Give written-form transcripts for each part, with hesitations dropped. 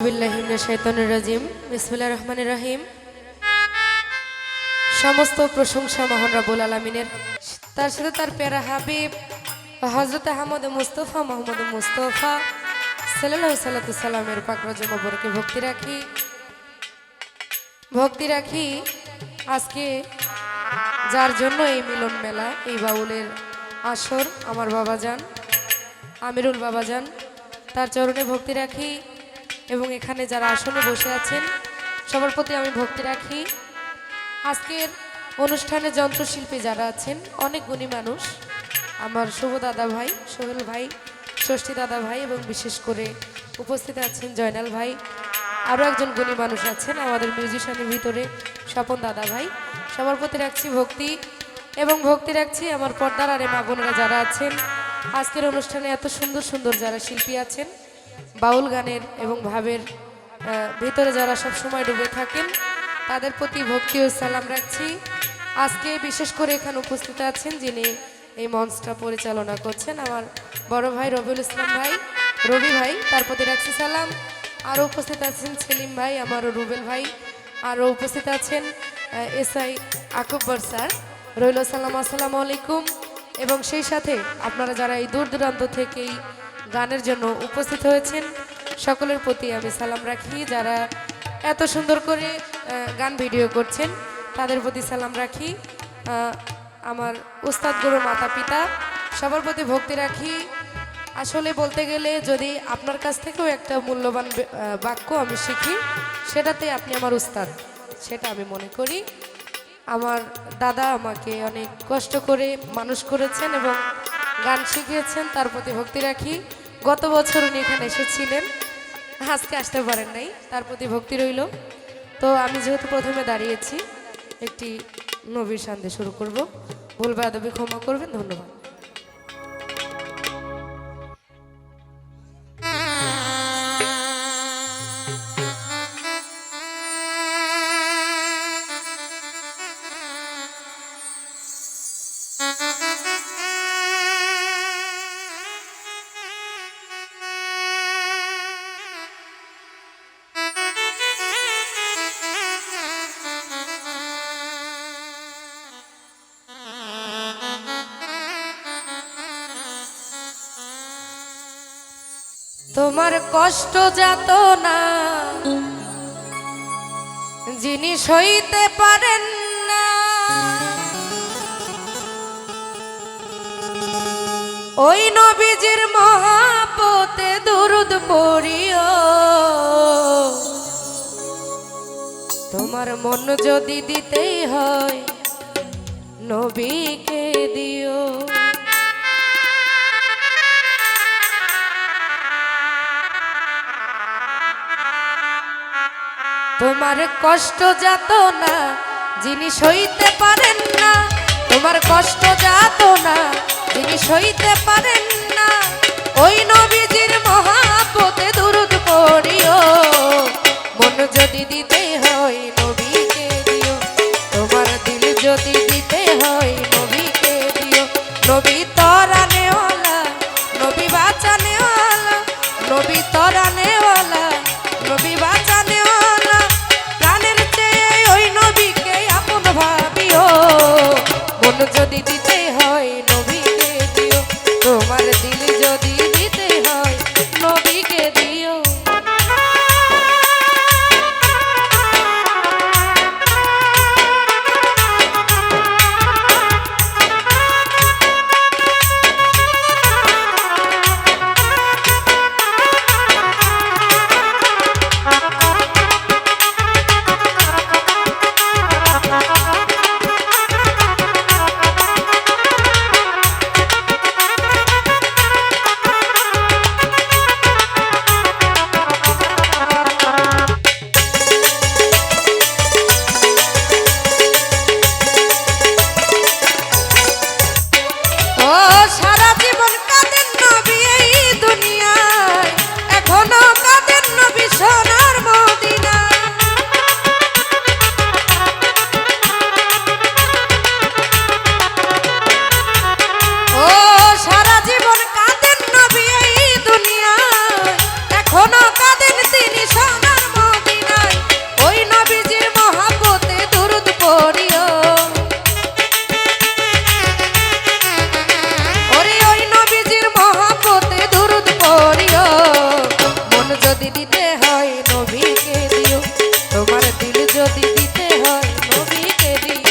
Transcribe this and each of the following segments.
বিসমিল্লাহির রহমানির রহিম। সমস্ত প্রশংসা মহান রব্বুল আলামিনের, তার সাথে তার প্যারা হাবিব হযরত আহমদ মুস্তফা মোহাম্মদ মুস্তফা সাল্লাল্লাহু আলাইহি সাল্লামের পাক রওজা মোবারকে ভক্তি রাখি। আজকে যার জন্য এই মিলন মেলা, এই বাউলের আসর, আমার বাবাজান আমিরুল বাবাজান, তার চরণে ভক্তি রাখি এবং এখানে যারা আসনে বসে আছেন সবার প্রতি আমি ভক্তি রাখি। আজকের অনুষ্ঠানে যন্ত্রশিল্পী যারা আছেন অনেক গুণী মানুষ, আমার শুভ দাদা ভাই, সোহেল ভাই, ষষ্ঠী দাদা ভাই এবং বিশেষ করে উপস্থিত আছেন জয়নাল ভাই। আরও একজন গুণী মানুষ আছেন আমাদের মিউজিশিয়ানের ভিতরে স্বপন দাদা ভাই। সবার প্রতি রাখছি ভক্তি এবং ভক্তি রাখছি আমার পর্দার আরে মা বোনেরা যারা আছেন। আজকের অনুষ্ঠানে এত সুন্দর সুন্দর যারা শিল্পী আছেন, বাউল গানের এবং ভাবের ভিতরে যারা সব সময় ডুবে থাকেন, তাদের প্রতি ভক্তি ও সালাম রাখছি। আজকে বিশেষ করে এখানে উপস্থিত আছেন যিনি এই মঞ্চটা পরিচালনা করছেন, আমার বড় ভাই রবিউল ইসলাম ভাই, রবি ভাই, তার প্রতি রাখছি সালাম। আরও উপস্থিত আছেন সেলিম ভাই, আমারও রুবেল ভাই, আরও উপস্থিত আছেন এসআই আকবর স্যার, রইল সালাম, আসসালামু আলাইকুম। এবং সেই সাথে আপনারা যারা এই দূর দূরান্ত থেকেই গানের জন্য উপস্থিত হয়েছেন সকলের প্রতি আমি সালাম রাখি। যারা এত সুন্দর করে গান ভিডিও করছেন তাদের প্রতি সালাম রাখি। আমার উস্তাদ গুরু মাতা পিতা সবার প্রতি ভক্তি রাখি। আসলে বলতে গেলে যদি আপনার কাছ থেকেও একটা মূল্যবান বাক্য আমি শিখি, সেটাতে আপনি আমার উস্তাদ, সেটা আমি মনে করি। আমার দাদা আমাকে অনেক কষ্ট করে মানুষ করেছেন এবং গান শিখিয়েছেন, তার প্রতি ভক্তি রাখি। গত বছর উনি এখানে এসেছিলেন, আজকে আসতে পারেন নাই, তার প্রতি ভক্তি রইল। তো আমি যেহেতু প্রথমে দাঁড়িয়েছি, একটি নবীর শান্তি শুরু করব। ভুল বাদবি ক্ষমা করবেন, ধন্যবাদ। তোমার কষ্ট যাত না যিনি সইতে পারেন না, ওই নবীজির মহাপতে দুরুদ পড়িও। তোমার মন যদি দিতেই হয় নবীকে দিও। তোমার কষ্ট যাত না যিনি সইতে পারেন না, তোমার কষ্ট যাত না যিনি সইতে পারেন না, ওই নবীজির মহাপতে দুরুদ পড়িও। মন যদি দিতে হয় নবীকে দিও, তোমার দিল যদি দিতে হয় নবীকে দিও। নবী তরানেওয়ালা, নবী বাঁচানেওয়ালা, নবী তরানেওয়ালা, নবী বাঁচানেওয়ালা, প্রাণের চেয়ে ওই নবীকে আপন ভাবিও। মন যদি দিতে হয় নবীকে দিও, তোমার দিল যদি দিতে হয় নবীকে দিও। দিতে হয় নবীকে দিও, তোমার দিল যদি দিতে হয় নবীকে দিও।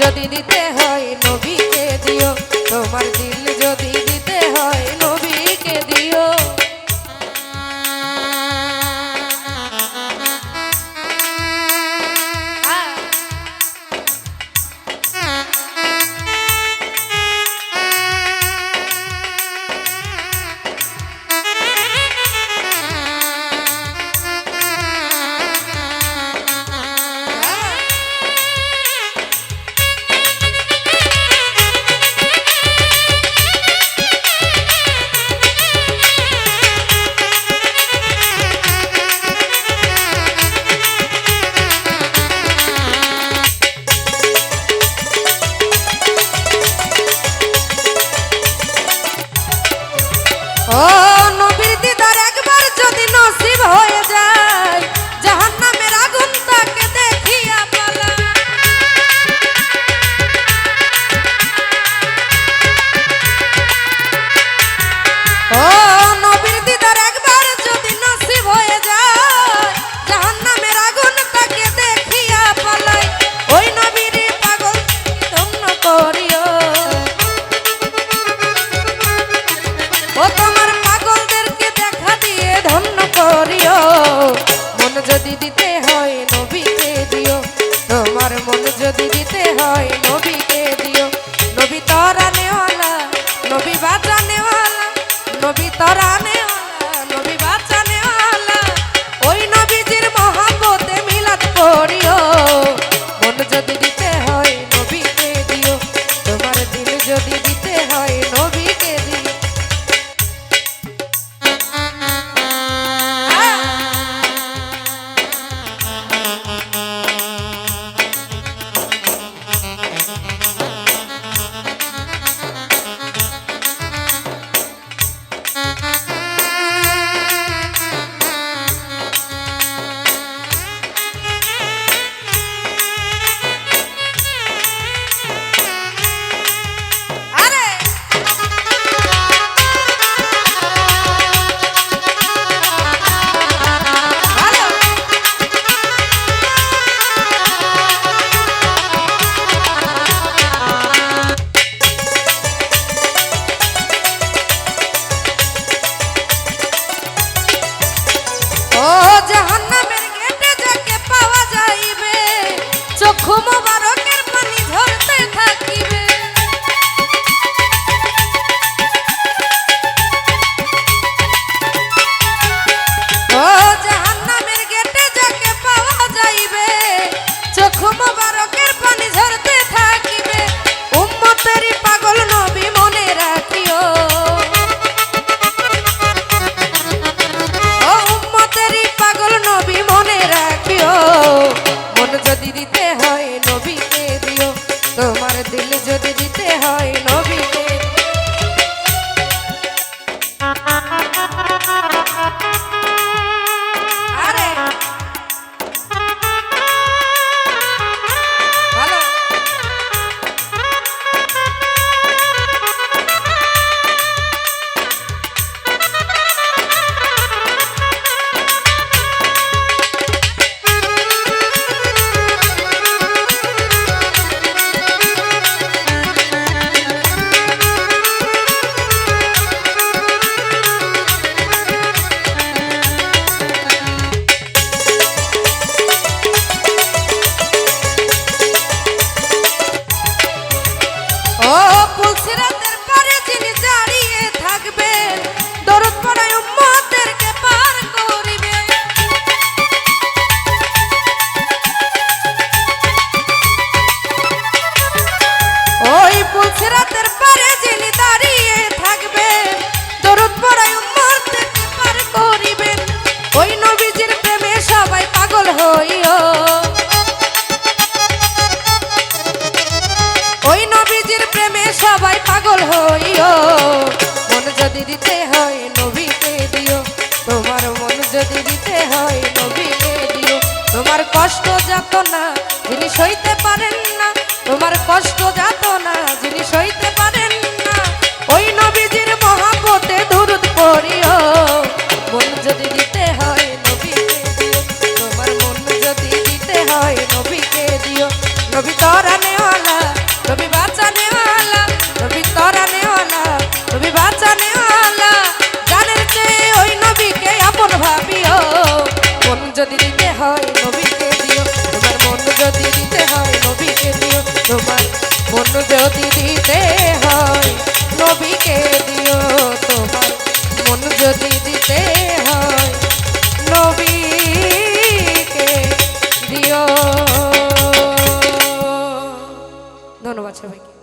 যদি দিতে হয় নবীকে দিও, তোমার দিল যদি দিতে হয় নবীকে দিও। ও নবীর দিদার একবার যদি নসিব হয়ে যায়, জাহান্নামের আগুন তাকে দেখিয়া পালায়। ও নবীর দিদার একবার যদি নসিব হয়ে যায়, জাহান্নামের আগুন তাকে দেখিয়া পালায়। ওই নবীর পাগল ধন্য করিও, ও তোমার পাগলদেরকে দেখা দিয়ে ধন্য করিও। মন যদি দিতে হয় নবীকে দিও, তোমার মন যদি দিতে হয় নবীকে দিও। নবী তরানেওয়ালা, নবী বাঁচানেওয়ালা, নবী তরানেওয়ালা, নবী বাঁচানেওয়ালা। ওই নবীজির মহব্বতে মিলাদ পড়িও। মন যদি দিতে হয় নবীকে দিও, তোমার দিল যদি দিতে হয় নবীকে দিও। চক্ষু মোবারকের পানি ঝরতে থাকিবে। ও জাহান্নামের গেটে যাকে পাওয়া যাইবে, চক্ষু মোবারকের পানি ঝরতে থাকিবে। উম্মতেরই পাগল নবী মনে রাখিও, ও উম্মতেরই পাগল নবী মনে রাখিও। মন যদি দিতে হয় নবীকে দিও, তোমার দিল যদি দিতে হয় নবীকে। আরে ভালো সিরাতের পারে যিনি দাঁড়িয়ে থাকবেন দরুদ পড়ায় উম্মতকে পার করিবেন ওই নবীজির প্রেমে সবাই পাগল হইও ওই নবীজির প্রেমে সবাই পাগল হইও মন যদি দিতে হয় নবীকে দিও তোমার মন যদি দিতে হয় নবীকে দিও তোমার কষ্ট যাতনা যিনি সইতে পারেন না তোমার কষ্ট যাতনা যিনি সইতে পারেন না ওই নবীজির মহব্বতে দুরূদ পড়িও মন যদি দিতে হয় নবীকে দিও তোমার মন যদি দিতে হয় নবীকে দিও নবী তরানে ওয়ালা নবী বাঁচানে ওয়ালা নবী তরানে ওয়ালা নবী বাঁচানে ওয়ালা জানের চেয়ে ওই নবীকে আপন ভাবিও মন যদি দিতে হয় নবীকে দিও তোমার মন যদি দিতে হয় নবীকে দিও তোমার মন যদি দিতে হয় নবীকে দিও তোমার মন যদি দিতে হয় নবীকে দিও ধন্যবাদ সবাইকে।